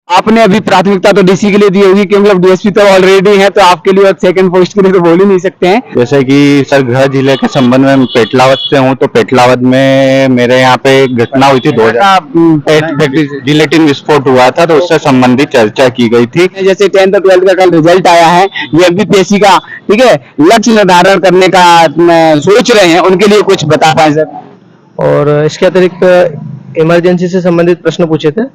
आपने अभी प्राथमिकता तो डीसी के लिए दी होगी क्योंकि अब डीएसपी तो ऑलरेडी है, तो आपके लिए सेकंड पोस्ट के लिए तो बोल ही नहीं सकते हैं। जैसे कि सर गृह जिले के संबंध में पेटलावद से हूँ, तो पेटलावद में मेरे यहाँ पे एक घटना हुई थी 2000 जिलेटिन विस्फोट हुआ था, तो उससे संबंधित चर्चा की गई थी। जैसे 10th और 12th का कल रिजल्ट आया है, ये एमपीपीएससी का, ठीक है, लक्ष्य निर्धारण करने का सोच रहे हैं, उनके लिए कुछ बता पाए सर। और इसके अतिरिक्त इमरजेंसी से संबंधित प्रश्न पूछे थे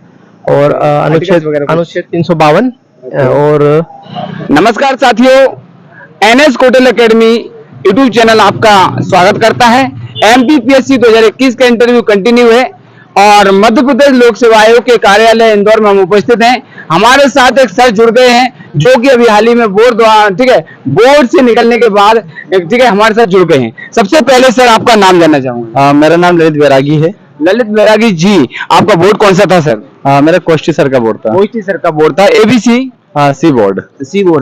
और अनुच्छेद 352 और नमस्कार साथियों, NS Kotal academy YouTube channel आपका स्वागत करता है। एमपीपीएससी 2021 का इंटरव्यू कंटिन्यू है और मध्य प्रदेश लोक सेवा आयोग के कार्यालय इंदौर में हम उपस्थित हैं। हमारे साथ एक सर जुड़ गए हैं जो कि अभी हाल ही में बोर्ड द्वारा, ठीक है, बोर्ड से निकलने के बाद, ठीक है, हमारे साथ जुड़ गए हैं। सबसे पहले सर आपका नाम जानना चाहूंगा। मेरा नाम ललित बैरागी है। ललित बैरागी जी, आपका बोर्ड कौन सा था सर? मेरा कोष्ठी सर का बोर्ड था। कोष्ठी सर का बोर्ड था। एबीसी सी बोर्ड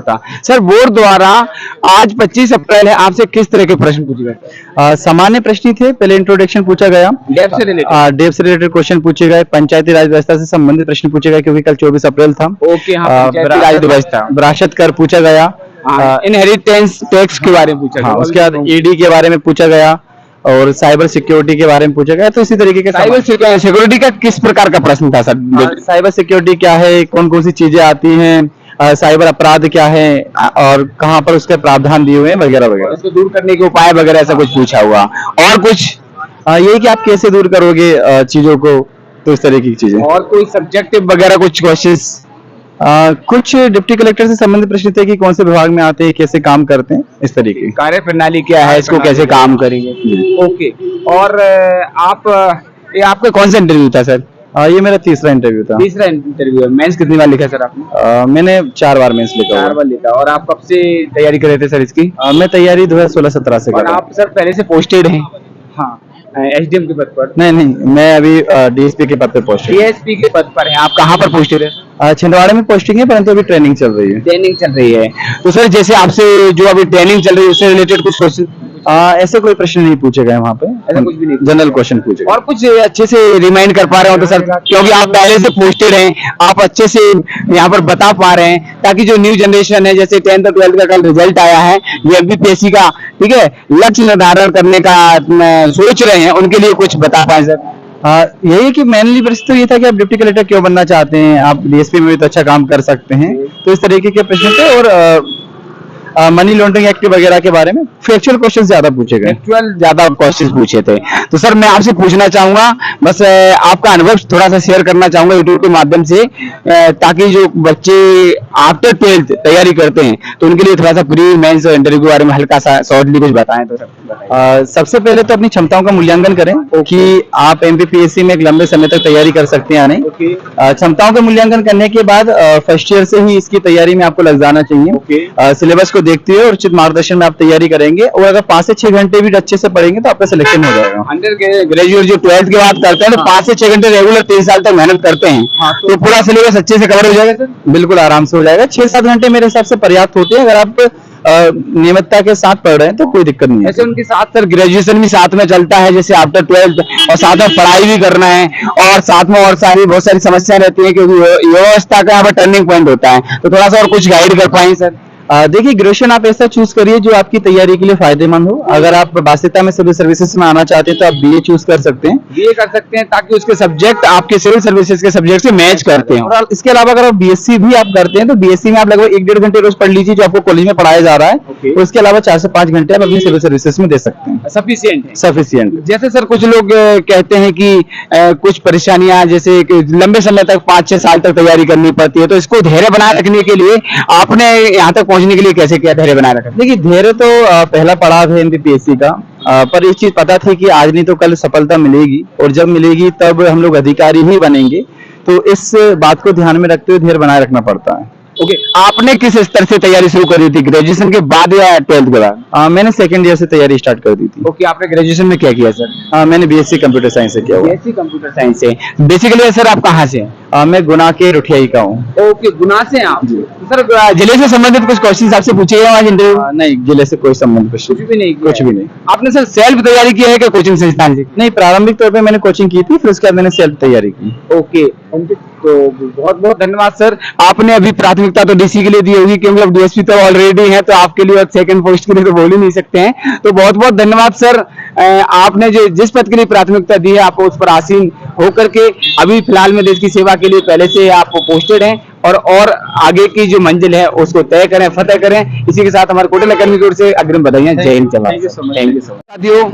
था। सर बोर्ड द्वारा आज 25 अप्रैल है, आपसे किस तरह के प्रश्न पूछे गए? सामान्य प्रश्न ही थे। पहले इंट्रोडक्शन पूछा गया, डेव से रिलेटेड क्वेश्चन पूछे गए, पंचायती राज व्यवस्था से संबंधित प्रश्न पूछे गए क्योंकि कल 24 अप्रैल था। ओके, राज दिवस था। विरासत कर पूछा गया, इनहेरिटेंस टैक्स के बारे में पूछा गया, उसके बाद ईडी के बारे में पूछा गया और साइबर सिक्योरिटी के बारे में पूछा गया। तो इसी तरीके के साइबर सिक्योरिटी का किस प्रकार का प्रश्न था सर? साइबर सिक्योरिटी क्या है, कौन कौन सी चीजें आती हैं, साइबर अपराध क्या है और कहाँ पर उसके प्रावधान दिए हुए हैं, वगैरह वगैरह। उसको दूर करने के उपाय वगैरह ऐसा कुछ पूछा हुआ। और कुछ यही कि आप कैसे दूर करोगे चीजों को, तो इस तरीके की चीजें। और कोई सब्जेक्टिव वगैरह कुछ क्वेश्चंस? कुछ डिप्टी कलेक्टर से संबंधित प्रश्न थे कि कौन से विभाग में आते हैं, कैसे काम करते हैं, इस तरीके। कार्य प्रणाली क्या है, इसको कैसे काम करेंगे। ओके, और ये आपका कौन सा इंटरव्यू था सर? ये मेरा तीसरा इंटरव्यू था। तीसरा इंटरव्यू है। मेंस कितनी बार लिखा सर आपने? मैंने 4 बार मेंस लिखा। 4 बार लिखा। और आप कब से तैयारी कर रहे थे सर इसकी? मैं तैयारी 2016-17 से कर रहा हूं। आप सर पहले से पोस्टेड हैं? हाँ, एसडीएम के पद पर? नहीं, मैं अभी डीएसपी के पद पर पोस्टेड। डीएसपी के पद पर हैं आप? कहाँ पर पोस्टेड है? छिंदवाड़ा में पोस्टिंग है, परंतु अभी ट्रेनिंग चल रही है। ट्रेनिंग चल रही है। तो सर जैसे आपसे जो अभी ट्रेनिंग चल रही है उससे रिलेटेड कुछ क्वेश्चन? ऐसे कोई प्रश्न नहीं पूछे गए वहाँ पे, ऐसा कुछ भी नहीं, जनरल क्वेश्चन पूछे। और कुछ अच्छे से रिमाइंड कर पा रहे हो तो सर, क्योंकि आप पहले से पोस्टेड हैं, आप अच्छे से यहाँ पर बता पा रहे हैं ताकि जो न्यू जनरेशन है, जैसे 10th और 12th का कल रिजल्ट आया है, ये एमपीपीएससी का, ठीक है, लक्ष्य निर्धारण करने का सोच रहे हैं, उनके लिए कुछ बता पाए सर। यही कि मेनली प्रश्न तो ये था कि आप डिप्टी कलेक्टर क्यों बनना चाहते हैं, आप डीएसपी में भी तो अच्छा काम कर सकते हैं, तो इस तरीके के प्रश्न थे। और मनी लॉन्ड्रिंग एक्ट वगैरह के बारे में फैक्चुअल क्वेश्चन ज्यादा पूछे गए। फैक्चुअल ज्यादा क्वेश्चन पूछे थे। तो सर मैं आपसे पूछना चाहूंगा, बस आपका अनुभव थोड़ा सा शेयर करना चाहूंगा यूट्यूब के माध्यम से, ताकि जो बच्चे आफ्टर 12th तैयारी करते हैं तो उनके लिए थोड़ा सा प्री मेंस और इंटरव्यू के बारे में हल्का सा शॉर्टली कुछ बताएं तो सर। सबसे पहले तो अपनी क्षमताओं का मूल्यांकन करें कि आप एमपीपीएससी में एक लंबे समय तक तैयारी कर सकते हैं या नहीं। क्षमताओं का मूल्यांकन करने के बाद फर्स्ट ईयर से ही इसकी तैयारी में आपको लग जाना चाहिए। सिलेबस को देखते हुए और उचित मार्गदर्शन में आप तैयारी करेंगे, और अगर 5 से 6 घंटे भी अच्छे से पढ़ेंगे तो आपका सिलेक्शन हो जाएगा। अंडर ग्रेजुएट जो 12th के बाद करते हैं तो 5 से 6 घंटे रेगुलर 3 साल तक मेहनत करते हैं, तो पूरा सिलेबस अच्छे से कवर हो जाएगा सर? बिल्कुल आराम से हो जाएगा। 6-7 घंटे मेरे हिसाब से पर्याप्त होते हैं अगर आप नियमितता के साथ पढ़ रहे हैं तो कोई दिक्कत नहीं है। ऐसे उनके साथ सर ग्रेजुएशन भी साथ में चलता है, जैसे आफ्टर 12th, और साथ में पढ़ाई भी करना है और साथ में और बहुत सारी समस्याएं रहती है क्योंकि व्यवस्था का यहाँ पर टर्निंग पॉइंट होता है, तो थोड़ा सा और कुछ गाइड कर पाएंगे सर? देखिए, ग्रेजुएशन आप ऐसा चूज करिए जो आपकी तैयारी के लिए फायदेमंद हो। अगर आप वास्तविकता में सिविल सर्विसेज में आना चाहते हैं तो आप बीए चूज कर सकते हैं। बीए कर सकते हैं ताकि उसके सब्जेक्ट आपके सिविल सर्विसेज के सब्जेक्ट से मैच करते हैं। और इसके अलावा अगर आप बीएससी भी आप करते हैं तो बीएससी में आप लगभग 1-1.5 घंटे रोज पढ़ लीजिए जो आपको कॉलेज में पढ़ाया जा रहा है। उसके अलावा 4 से 5 घंटे आप अपनी सिविल सर्विसेज में दे सकते हैं। सफिशिएंट। जैसे सर कुछ लोग कहते हैं कि कुछ परेशानियां, जैसे लंबे समय तक 5-6 साल तक तैयारी करनी पड़ती है, तो इसको धैर्य बनाए रखने के लिए आपने यहाँ तक पहुंचने के लिए कैसे किया, धैर्य बनाए रखा? देखिए, धैर्य तो पहला पड़ाव है एमपीपीएससी का, पर एक चीज पता थी कि आज नहीं तो कल सफलता मिलेगी, और जब मिलेगी तब हम लोग अधिकारी ही बनेंगे, तो इस बात को ध्यान में रखते हुए धैर्य बनाए रखना पड़ता है। ओके, आपने किस स्तर से तैयारी शुरू करी थी, ग्रेजुएशन के बाद या 12th के बाद? मैंने 2nd ईयर से तैयारी स्टार्ट कर दी थी। ओके, आपने ग्रेजुएशन में क्या किया सर? मैंने बीएससी कंप्यूटर साइंस से किया हुआ। बीएससी कंप्यूटर साइंस से। बेसिकली सर आप कहाँ से हैं? मैं गुना के रुठियाई का हूँ। ओके, गुना से आप? सर जिले से संबंधित कुछ क्वेश्चन आपसे पूछे गए आज इंटरव्यू? नहीं, जिले से कोई संबंध कुछ भी नहीं। आपने सर सेल्फ तैयारी की है क्या कोचिंग संस्थान से? नहीं, प्रारंभिक तौर पे मैंने कोचिंग की थी, फिर उसके बाद मैंने सेल्फ तैयारी की। ओके, तो बहुत बहुत धन्यवाद सर। आपने अभी प्राथमिकता तो डीसी के लिए दी होगी, कि मतलब डीएसपी तो ऑलरेडी है, तो आपके लिए सेकंड पोस्ट के लिए तो बोल ही नहीं सकते हैं। तो बहुत बहुत धन्यवाद सर। आपने जो जिस पद के लिए प्राथमिकता दी है, आपको उस पर आसीन होकर के अभी फिलहाल में देश की सेवा के लिए पहले से आप पोस्टेड हैं, और आगे की जो मंजिल है उसको तय करें, फतेह करें। इसी के साथ हमारे कोटल अकेडमी की ओर से अग्रिम बधाइयां। जय हिंद। थैंक यू सो मच साथियों।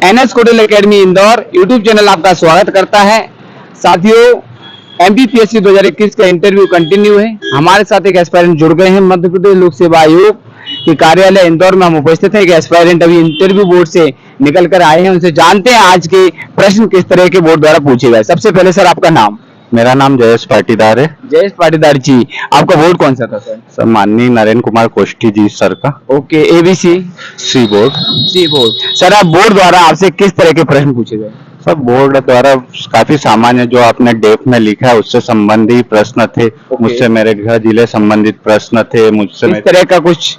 NS Kotal academy Indore YouTube channel आपका स्वागत करता है। साथियों, एमपीपीएससी 2021 का इंटरव्यू कंटिन्यू है। हमारे साथ एक एस्पायरेंट जुड़ गए हैं। मध्य प्रदेश लोक सेवा आयोग के कार्यालय इंदौर में हम उपस्थित हैं। एक एस्पायरेंट अभी इंटरव्यू बोर्ड से निकल कर आए हैं, उनसे जानते हैं आज के प्रश्न किस तरह के बोर्ड द्वारा पूछे गए। सबसे पहले सर आपका नाम? मेरा नाम जयेश पाटीदार है। जयेश पाटीदार जी, आपका बोर्ड कौन सा था सर? सर माननीय नरेंद्र कुमार कोष्ठी जी सर का। Okay, ABC C board. C board. Sir आप बोर्ड द्वारा आपसे किस तरह के प्रश्न पूछे गए? सब बोर्ड द्वारा काफी सामान्य जो आपने डेप में लिखा है उससे संबंधित प्रश्न थे। मुझसे मेरे गृह जिले संबंधित प्रश्न थे। मुझसे इस तरह का कुछ?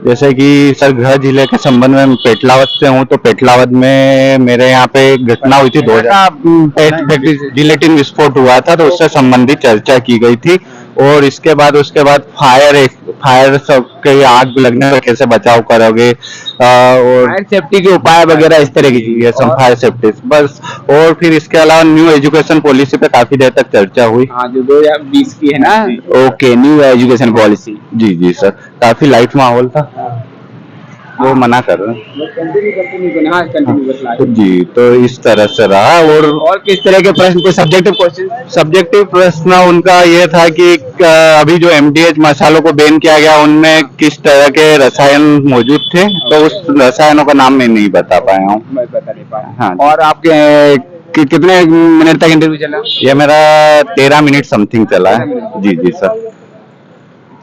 जैसे कि सर गृह जिले के संबंध में पेटलावद से हूँ, तो पेटलावद में मेरे यहाँ पे एक घटना हुई थी। 2000 जिलेटिन विस्फोट हुआ था, तो उससे संबंधित चर्चा की गई थी। और उसके बाद फायर सबके आग लगने से कैसे बचाव करोगे, और फायर सेफ्टी के उपाय वगैरह इस तरह की चीजें। ये सब फायर सेफ्टी बस। और फिर इसके अलावा न्यू एजुकेशन पॉलिसी पे काफी देर तक चर्चा हुई। हाँ, जो 2020 की है ना। Okay, new education policy. जी जी सर, काफी लाइट माहौल था। वो मना कर रहे हैं। जी, तो इस तरह से रहा। और किस तरह के प्रश्न? कोई सब्जेक्टिव क्वेश्चन? सब्जेक्टिव प्रश्न उनका ये था कि अभी जो एमडीएच मसालों को बैन किया गया उनमें किस तरह के रसायन मौजूद थे, तो उस रसायनों का नाम मैं नहीं बता पाया हूँ। मैं बता नहीं पाया। हाँ। और आपके कितने मिनट तक इंटरव्यू चला? ये मेरा 13 मिनट समथिंग चला है। जी जी सर।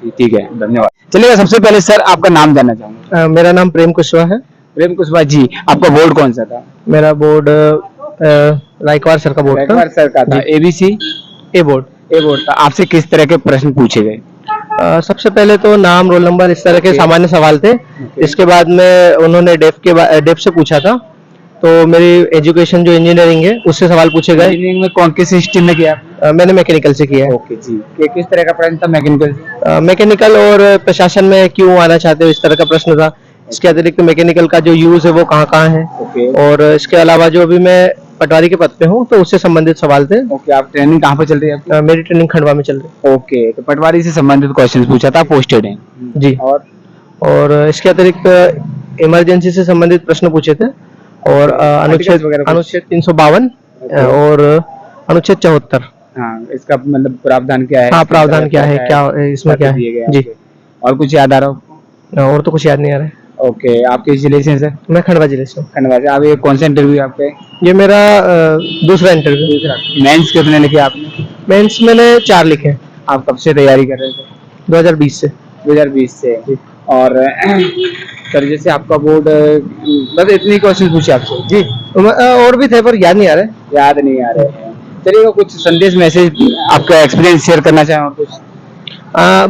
ठीक है, धन्यवाद। चलिए, सबसे पहले सर आपका नाम जानना चाहूंगा। मेरा नाम प्रेम कुशवाहा है। प्रेम कुशवाहा जी, आपका बोर्ड कौन सा था? मेरा बोर्ड रायकवार सर का बोर्ड था। रायकवार सर का था। एबीसी? ए बोर्ड। ए बोर्ड था। आपसे किस तरह के प्रश्न पूछे गए? सबसे पहले तो नाम, रोल नंबर, इस तरह के सामान्य सवाल थे। इसके बाद में उन्होंने डेफ से पूछा था, तो मेरी एजुकेशन जो इंजीनियरिंग है उससे सवाल पूछे गए। इंजीनियरिंग में कौन किस स्ट्रीम में किया? मैंने मैकेनिकल से किया है। ओके जी। किस तरह का प्रश्न था मैकेनिकल से? मैकेनिकल और प्रशासन में क्यों आना चाहते हो, इस तरह का प्रश्न था। इसके अतिरिक्त मैकेनिकल का जो यूज है वो कहाँ कहाँ है। ओके। और इसके अलावा जो अभी मैं पटवारी के पद पे हूँ, तो उससे संबंधित सवाल थे। ओके, आप ट्रेनिंग कहाँ पर चल रही है आपकी? मेरी ट्रेनिंग खंडवा में चल रही ओके, तो पटवारी से संबंधित क्वेश्चन पूछा था, पोस्टेड है जी। और इसके अतिरिक्त इमरजेंसी से संबंधित प्रश्न पूछे थे, और अनुच्छेद 352 और अनुच्छेद 74। हाँ, इसका मतलब प्रावधान क्या है? हाँ, प्रावधान क्या है, क्या इसमें क्या है जी। और कुछ याद आ रहा हो? और तो कुछ याद नहीं आ रहा है। ओके, आप किस जिले से हैं सर? मैं खंडवा जिले से हूँ। खंडवा से। आप ये कौन सा इंटरव्यू आपका? ये मेरा दूसरा इंटरव्यू। दूसरा। मेंस कितने लिखे आपने? मेंस मैंने 4 लिखे। आप कब से तैयारी कर रहे थे? 2020 से। 2020 से। और सर जैसे आपका बोर्ड, बस इतनी क्वेश्चन पूछे आपसे जी। और भी थे पर याद नहीं आ रहे। याद नहीं आ रहे हैं। चलिए, कुछ संदेश, मैसेज, आपका एक्सपीरियंस शेयर करना चाहें और कुछ?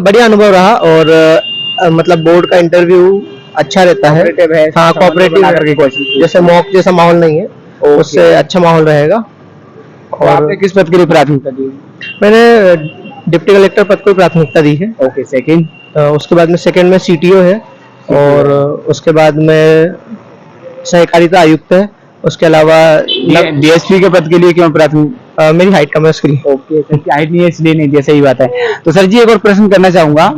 बढ़िया अनुभव रहा, और मतलब बोर्ड का इंटरव्यू अच्छा रहता है। हाँ, कोऑपरेटिव, जैसे मॉक जैसा माहौल नहीं है, उससे अच्छा माहौल रहेगा। और आपने किस पद के लिए प्राथमिकता दी? मैंने डिप्टी कलेक्टर पद को प्राथमिकता दी है। Okay, second? उसके बाद में सेकंड में सीटीओ है, और उसके बाद में सहकारिता आयुक्त है। उसके अलावा डीएसपी के पद के लिए क्यों प्राथमिक? मेरी हाइट कम है उसके लिए। ओके, क्योंकि हाइट नहीं है इसलिए नहीं दिया। सही बात है। तो सर जी, एक और प्रश्न करना चाहूंगा।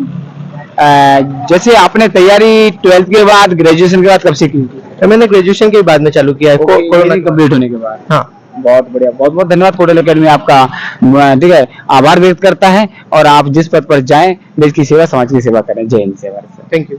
जैसे आपने तैयारी 12th के बाद, ग्रेजुएशन के बाद कब से की थी? मैंने ग्रेजुएशन के बाद में चालू किया है, कोरोना कंप्लीट होने के बाद। हाँ, बहुत बढ़िया, बहुत बहुत धन्यवाद। कोटल अकेडमी आपका ठीक है आभार व्यक्त करता है, और आप जिस पद पर जाएं, देश की सेवा, समाज की सेवा करें। जय हिंद। सेवा। Thank you.